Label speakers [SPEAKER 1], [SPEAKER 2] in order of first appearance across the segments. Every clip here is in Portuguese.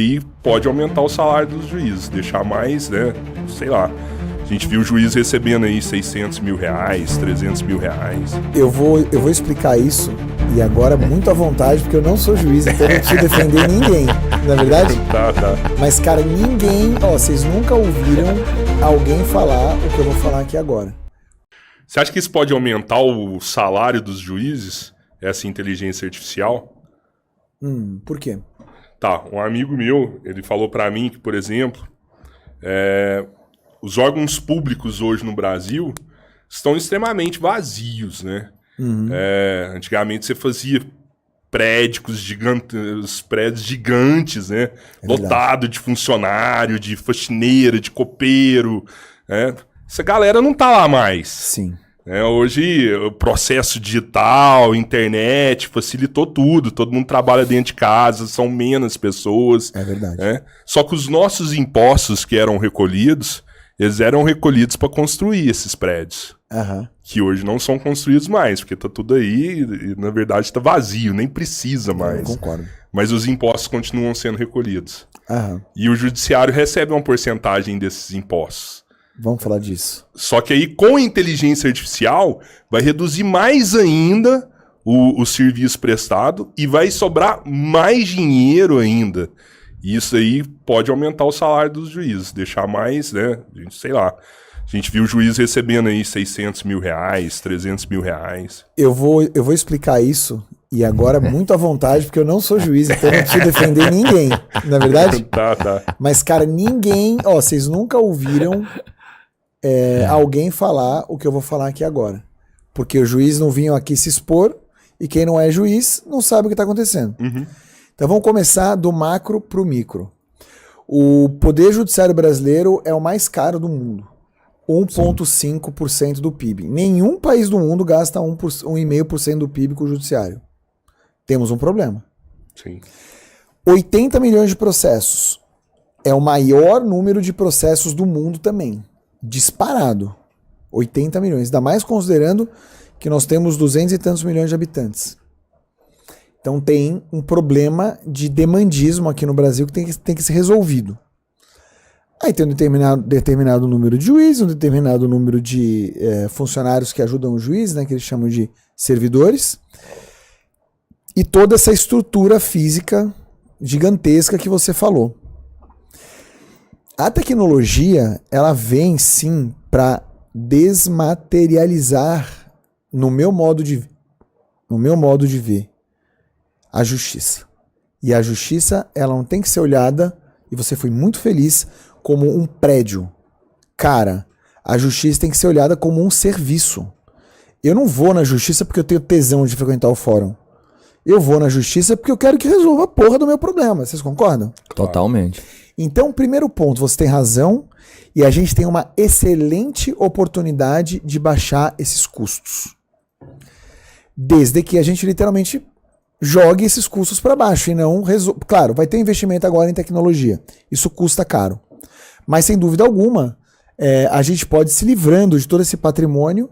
[SPEAKER 1] E pode aumentar o salário dos juízes, deixar mais, né, sei lá. A gente viu o juiz recebendo aí 600 mil reais, 300 mil reais.
[SPEAKER 2] Eu vou explicar isso, e agora muito à vontade, porque eu não sou juiz, então eu não preciso defender ninguém, não é verdade?
[SPEAKER 1] Tá.
[SPEAKER 2] Mas, cara, ninguém, vocês nunca ouviram alguém falar o que eu vou falar aqui agora.
[SPEAKER 1] Você acha que isso pode aumentar o salário dos juízes, essa inteligência artificial?
[SPEAKER 2] Por quê?
[SPEAKER 1] Tá, um amigo meu, ele falou pra mim que, por exemplo, os órgãos públicos hoje no Brasil estão extremamente vazios, né? Antigamente você fazia prédios gigantes, né? Lotado de funcionário, de faxineira, de copeiro, né? Essa galera não tá lá mais.
[SPEAKER 2] Sim.
[SPEAKER 1] Hoje, o processo digital, internet, facilitou tudo. Todo mundo trabalha dentro de casa, são menos pessoas.
[SPEAKER 2] É verdade.
[SPEAKER 1] Só que os nossos impostos que eram recolhidos, eles eram recolhidos para construir esses prédios. Que hoje não são construídos mais, porque tá tudo aí e, na verdade, tá vazio, nem precisa mais.
[SPEAKER 2] Eu concordo.
[SPEAKER 1] Mas os impostos continuam sendo recolhidos. E o judiciário recebe uma porcentagem desses impostos.
[SPEAKER 2] Vamos falar disso.
[SPEAKER 1] Só que aí, com a inteligência artificial, vai reduzir mais ainda o serviço prestado e vai sobrar mais dinheiro ainda. E isso aí pode aumentar o salário dos juízes, deixar mais, né, sei lá. A gente viu o juiz recebendo aí 600 mil reais, 300 mil reais.
[SPEAKER 2] Eu vou explicar isso, e agora muito à vontade, porque eu não sou juiz, então eu não preciso defender ninguém, não é verdade?
[SPEAKER 1] Tá.
[SPEAKER 2] Mas, cara, ninguém... vocês nunca ouviram alguém falar o que eu vou falar aqui agora. Porque o juiz não vinha aqui se expor, e quem não é juiz não sabe o que está acontecendo. Então vamos começar do macro para o micro. O Poder Judiciário brasileiro é o mais caro do mundo. 1,5% do PIB. Nenhum país do mundo gasta 1,5% do PIB com o judiciário. Temos um problema.
[SPEAKER 1] Sim.
[SPEAKER 2] 80 milhões de processos. É o maior número de processos do mundo também. Disparado. 80 milhões. Ainda mais considerando que nós temos 200 e tantos milhões de habitantes. Então tem um problema de demandismo aqui no Brasil que tem que ser resolvido. Aí tem um determinado número de juízes, um determinado número de funcionários que ajudam o juiz, né, que eles chamam de servidores, e toda essa estrutura física gigantesca que você falou. A tecnologia, ela vem sim para desmaterializar, no meu modo de ver, a justiça. E a justiça, ela não tem que ser olhada, e você foi muito feliz, como um prédio. Cara, a justiça tem que ser olhada como um serviço. Eu não vou na justiça porque eu tenho tesão de frequentar o fórum. Eu vou na justiça porque eu quero que resolva a porra do meu problema. Vocês concordam?
[SPEAKER 3] Totalmente.
[SPEAKER 2] Então, primeiro ponto, você tem razão, e a gente tem uma excelente oportunidade de baixar esses custos. Desde que a gente literalmente jogue esses custos para baixo e não resolva. Claro, vai ter investimento agora em tecnologia. Isso custa caro. Mas, sem dúvida alguma, a gente pode se livrando de todo esse patrimônio,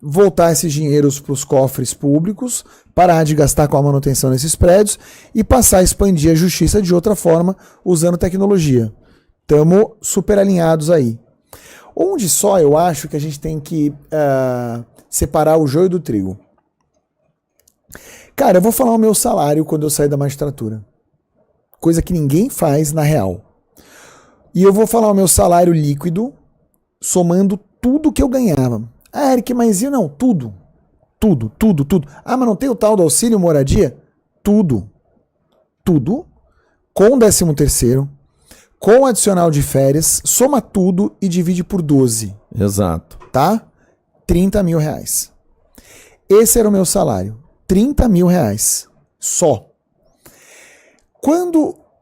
[SPEAKER 2] voltar esses dinheiros para os cofres públicos, parar de gastar com a manutenção desses prédios e passar a expandir a justiça de outra forma, usando tecnologia. Estamos super alinhados aí. Onde só eu acho que a gente tem que separar o joio do trigo. Cara, eu vou falar o meu salário quando eu sair da magistratura. Coisa que ninguém faz na real. E eu vou falar o meu salário líquido, somando tudo que eu ganhava. Ah, Eric, mas eu não, tudo. Tudo. Ah, mas não tem o tal do auxílio moradia? Tudo. Com 13º, com adicional de férias, soma tudo e divide por 12.
[SPEAKER 3] Exato.
[SPEAKER 2] Tá? 30 mil reais. Esse era o meu salário. 30 mil reais. Só.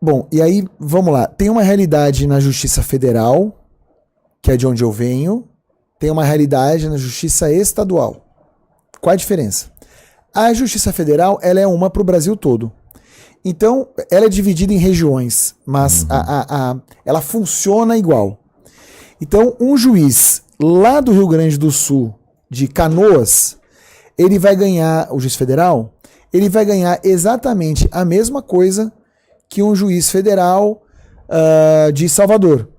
[SPEAKER 2] Bom, e aí, vamos lá. Tem uma realidade na Justiça Federal, que é de onde eu venho. Tem uma realidade na Justiça Estadual. Qual a diferença? A Justiça Federal, ela é uma para o Brasil todo. Então, ela é dividida em regiões, mas ela funciona igual. Então, um juiz lá do Rio Grande do Sul, de Canoas, ele vai ganhar, o juiz federal, ele vai ganhar exatamente a mesma coisa que um juiz federal de Salvador,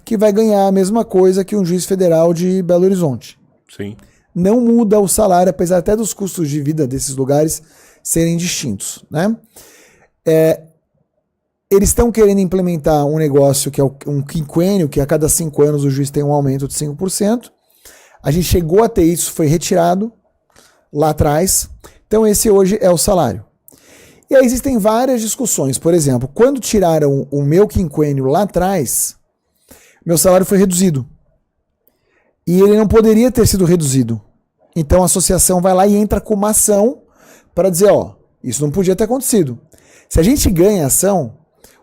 [SPEAKER 2] que vai ganhar a mesma coisa que um juiz federal de Belo Horizonte.
[SPEAKER 1] Sim.
[SPEAKER 2] Não muda o salário, apesar até dos custos de vida desses lugares serem distintos, né? Eles estão querendo implementar um negócio que é um quinquênio, que a cada 5 anos o juiz tem um aumento de 5%. A gente chegou a ter isso, foi retirado lá atrás. Então esse hoje é o salário. E aí existem várias discussões. Por exemplo, quando tiraram o meu quinquênio lá atrás, meu salário foi reduzido. E ele não poderia ter sido reduzido. Então a associação vai lá e entra com uma ação para dizer, ó, isso não podia ter acontecido. Se a gente ganha a ação,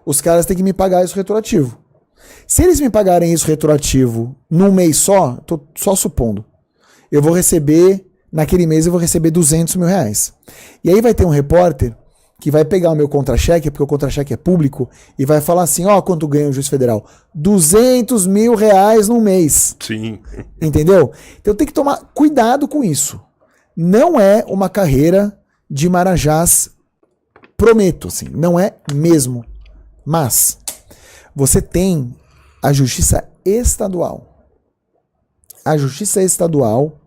[SPEAKER 2] os caras têm que me pagar isso retroativo. Se eles me pagarem isso retroativo num mês só, tô só supondo, eu vou receber, naquele mês eu vou receber 200 mil reais. E aí vai ter um repórter que vai pegar o meu contra-cheque, porque o contra-cheque é público, e vai falar assim, ó, quanto ganha o juiz federal? 200 mil reais num mês.
[SPEAKER 1] Sim.
[SPEAKER 2] Entendeu? Então tem que tomar cuidado com isso. Não é uma carreira de marajás, prometo, assim, não é mesmo. Mas você tem a justiça estadual. A justiça estadual,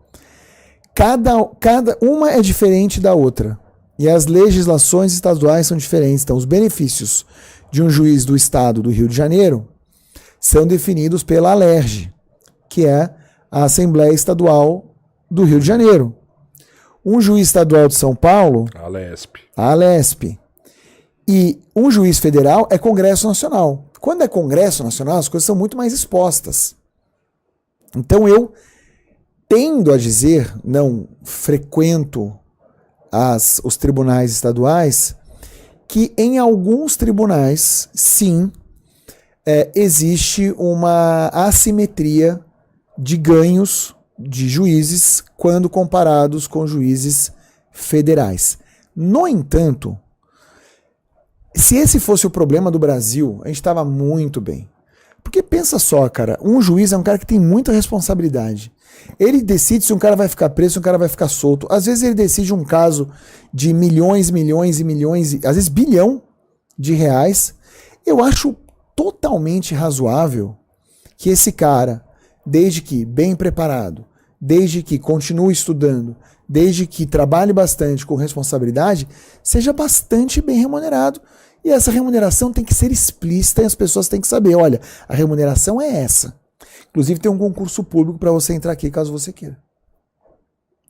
[SPEAKER 2] cada uma é diferente da outra. E as legislações estaduais são diferentes. Então, os benefícios de um juiz do estado do Rio de Janeiro são definidos pela ALERJ, que é a Assembleia Estadual do Rio de Janeiro. Um juiz estadual de São Paulo, a ALESP. E um juiz federal é Congresso Nacional. Quando é Congresso Nacional, as coisas são muito mais expostas. Então eu tendo a dizer, não frequento os tribunais estaduais, que em alguns tribunais, sim, existe uma assimetria de ganhos de juízes quando comparados com juízes federais. No entanto, se esse fosse o problema do Brasil, a gente estava muito bem. Porque pensa só, cara, um juiz é um cara que tem muita responsabilidade. Ele decide se um cara vai ficar preso, se um cara vai ficar solto. Às vezes ele decide um caso de milhões, às vezes bilhão de reais. Eu acho totalmente razoável que esse cara, desde que bem preparado, desde que continue estudando, desde que trabalhe bastante com responsabilidade, seja bastante bem remunerado. E essa remuneração tem que ser explícita e as pessoas têm que saber, olha, a remuneração é essa. Inclusive tem um concurso público para você entrar aqui caso você queira.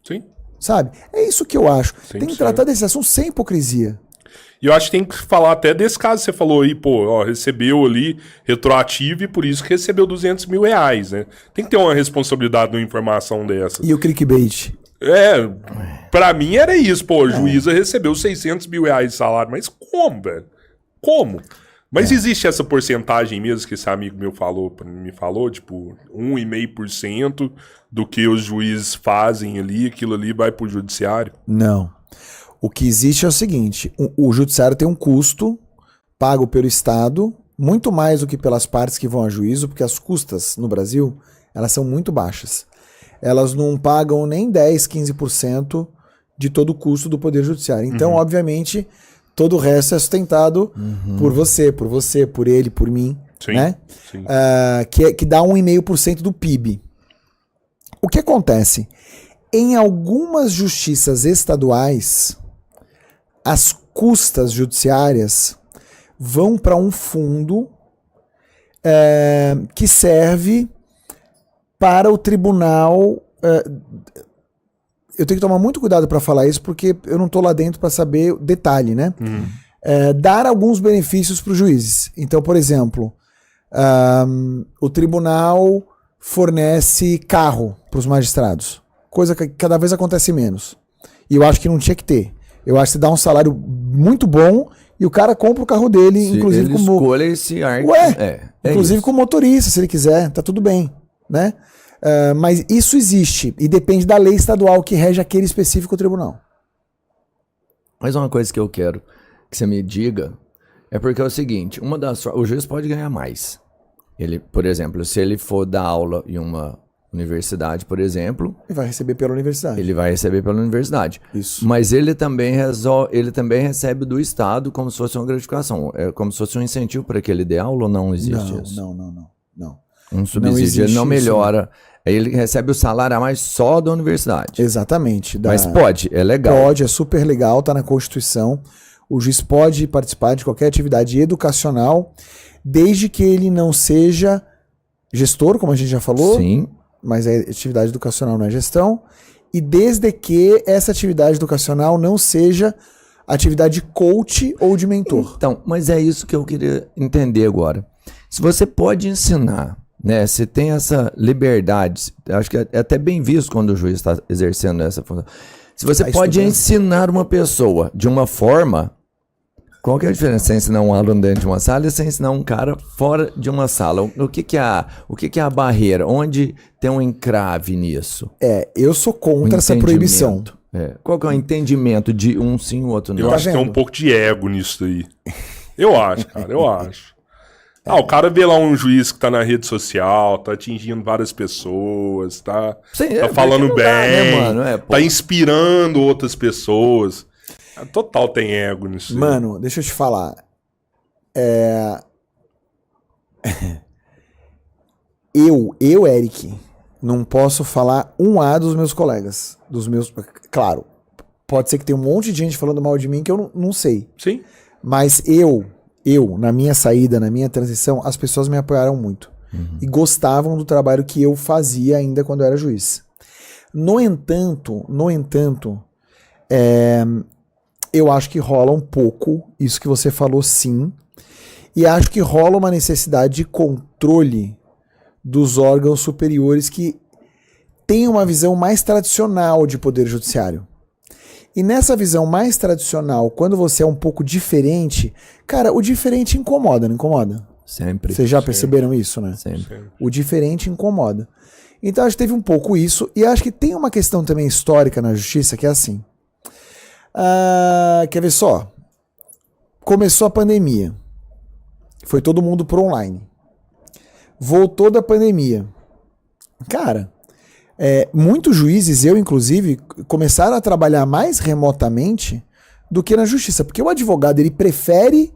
[SPEAKER 1] Sim.
[SPEAKER 2] Sabe? É isso que eu acho.
[SPEAKER 1] Sim,
[SPEAKER 2] tem que tratar desse assunto sem hipocrisia.
[SPEAKER 1] E eu acho que tem que falar até desse caso que você falou aí, pô, ó, recebeu ali retroativo e por isso que recebeu 200 mil reais, né? Tem que ter uma responsabilidade numa informação dessa.
[SPEAKER 2] E o clickbait?
[SPEAKER 1] Pra mim era isso, pô, a juíza recebeu 600 mil reais de salário, mas como, velho? Como? Mas existe essa porcentagem mesmo que esse amigo meu me falou, tipo, 1,5% do que os juízes fazem ali, aquilo ali vai pro judiciário?
[SPEAKER 2] Não. O que existe é o seguinte, o judiciário tem um custo pago pelo Estado, muito mais do que pelas partes que vão a juízo, porque as custas no Brasil, elas são muito baixas. Elas não pagam nem 10, 15% de todo o custo do Poder Judiciário. Então, obviamente, todo o resto é sustentado por você, por ele, por mim,
[SPEAKER 1] Sim,
[SPEAKER 2] né?
[SPEAKER 1] sim.
[SPEAKER 2] Que dá 1,5% do PIB. O que acontece? Em algumas justiças estaduais, as custas judiciárias vão para um fundo que serve para o tribunal. Eu tenho que tomar muito cuidado para falar isso, porque eu não estou lá dentro para saber o detalhe, né? Dar alguns benefícios para os juízes. Então, por exemplo, o tribunal fornece carro para os magistrados, coisa que cada vez acontece menos. E eu acho que não tinha que ter. Eu acho que você dá um salário muito bom e o cara compra o carro dele,
[SPEAKER 3] se
[SPEAKER 2] inclusive
[SPEAKER 3] ele
[SPEAKER 2] como...
[SPEAKER 3] escolha esse arte.
[SPEAKER 2] Inclusive
[SPEAKER 3] isso.
[SPEAKER 2] com motorista, se ele quiser, tá tudo bem, né? Mas isso existe e depende da lei estadual que rege aquele específico tribunal.
[SPEAKER 3] Mas uma coisa que eu quero que você me diga é porque é o seguinte, o juiz pode ganhar mais. Ele, por exemplo, se ele for dar aula em uma universidade, por exemplo,
[SPEAKER 2] E vai receber pela universidade.
[SPEAKER 3] ele vai receber pela universidade.
[SPEAKER 2] Isso.
[SPEAKER 3] Mas ele também recebe do Estado como se fosse uma gratificação. É como se fosse um incentivo para que ele dê aula ou não existe isso?
[SPEAKER 2] Não.
[SPEAKER 3] Um subsídio, ele não melhora. Aí ele recebe o salário a mais só da universidade.
[SPEAKER 2] Exatamente.
[SPEAKER 3] Mas pode, é legal.
[SPEAKER 2] Pode, é super legal, tá na Constituição. O juiz pode participar de qualquer atividade educacional, desde que ele não seja gestor, como a gente já falou.
[SPEAKER 3] Sim.
[SPEAKER 2] Mas a atividade educacional não é gestão. E desde que essa atividade educacional não seja atividade de coach ou de mentor.
[SPEAKER 3] Então, mas é isso que eu queria entender agora. Se você pode ensinar, né? Se tem essa liberdade, acho que é até bem visto quando o juiz está exercendo essa função. Se você pode ensinar uma pessoa de uma forma, qual que é a diferença? Você ensinar um aluno dentro de uma sala e você ensinar um cara fora de uma sala? O que é a barreira? Onde tem um encrave nisso?
[SPEAKER 2] Eu sou contra essa proibição.
[SPEAKER 3] Qual que é o entendimento de um sim e o outro não?
[SPEAKER 1] Eu acho que tem um pouco de ego nisso aí. Eu acho, cara, eu acho. O cara vê lá um juiz que tá na rede social, tá atingindo várias pessoas, tá falando bem,
[SPEAKER 3] né, mano?
[SPEAKER 1] tá inspirando outras pessoas. Total tem ego nisso.
[SPEAKER 2] Mano, deixa eu te falar. Eu, Eric, não posso falar um A dos meus colegas. Claro, pode ser que tenha um monte de gente falando mal de mim que eu não sei.
[SPEAKER 1] Sim.
[SPEAKER 2] Mas eu, na minha saída, na minha transição, as pessoas me apoiaram muito. E gostavam do trabalho que eu fazia ainda quando eu era juiz. No entanto, eu acho que rola um pouco isso que você falou, sim. E acho que rola uma necessidade de controle dos órgãos superiores que têm uma visão mais tradicional de poder judiciário. E nessa visão mais tradicional, quando você é um pouco diferente, cara, o diferente incomoda, não incomoda?
[SPEAKER 3] Sempre.
[SPEAKER 2] Vocês já perceberam isso, né?
[SPEAKER 3] Sempre.
[SPEAKER 2] O diferente incomoda. Então acho que teve um pouco isso, e acho que tem uma questão também histórica na justiça que é assim. Quer ver só? Começou a pandemia. Foi todo mundo pro online. Voltou da pandemia. Cara, muitos juízes, eu inclusive, começaram a trabalhar mais remotamente do que na justiça. Porque o advogado, ele prefere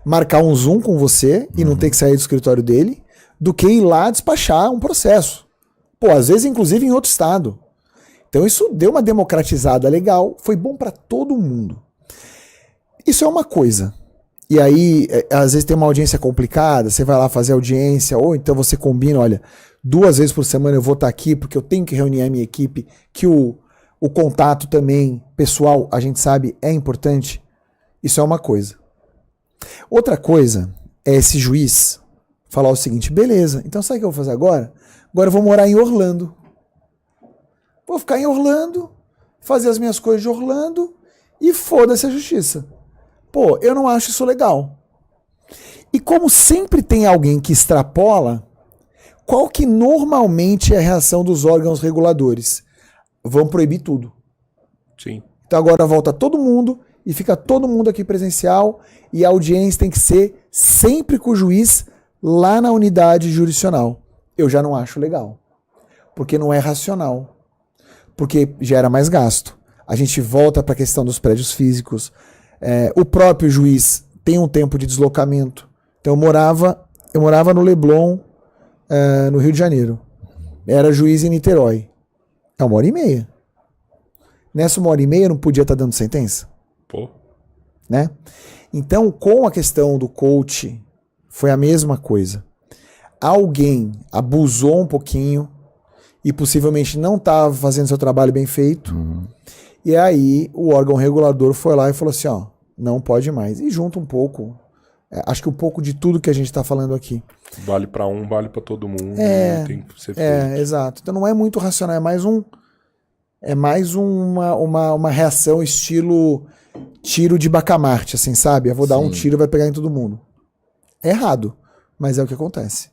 [SPEAKER 2] marcar um Zoom com você e não ter que sair do escritório dele, do que ir lá despachar um processo. Pô, às vezes inclusive em outro estado. Então isso deu uma democratizada legal, foi bom para todo mundo. Isso é uma coisa. E aí, às vezes tem uma audiência complicada, você vai lá fazer audiência, ou então você combina, olha, 2 vezes por semana eu vou estar aqui porque eu tenho que reunir a minha equipe, que o contato também, pessoal, a gente sabe, é importante. Isso é uma coisa. Outra coisa é esse juiz falar o seguinte, beleza, então sabe o que eu vou fazer agora? Agora eu vou morar em Orlando. Vou ficar em Orlando, fazer as minhas coisas de Orlando e foda-se a justiça. Pô, eu não acho isso legal. E como sempre tem alguém que extrapola, qual que normalmente é a reação dos órgãos reguladores? Vão proibir tudo.
[SPEAKER 1] Sim.
[SPEAKER 2] Então agora volta todo mundo e fica todo mundo aqui presencial e a audiência tem que ser sempre com o juiz lá na unidade jurisdicional. Eu já não acho legal. Porque não é racional. Porque gera mais gasto. A gente volta para a questão dos prédios físicos. O próprio juiz tem um tempo de deslocamento. Então eu morava no Leblon, no Rio de Janeiro. Era juiz em Niterói. É 1h30. Nessa 1h30 eu não podia estar dando sentença?
[SPEAKER 1] Pô.
[SPEAKER 2] Né? Então, com a questão do coach, foi a mesma coisa. Alguém abusou um pouquinho e possivelmente não estava fazendo seu trabalho bem feito. E aí o órgão regulador foi lá e falou assim, ó, não pode mais. E junta um pouco, acho que um pouco de tudo que a gente está falando aqui.
[SPEAKER 1] Vale para um, vale para todo mundo. Tem que ser
[SPEAKER 2] feito. Exato. Então não é muito racional, é mais uma reação estilo tiro de Bacamarte, assim, sabe? Eu vou dar um tiro e vai pegar em todo mundo. É errado, mas é o que acontece.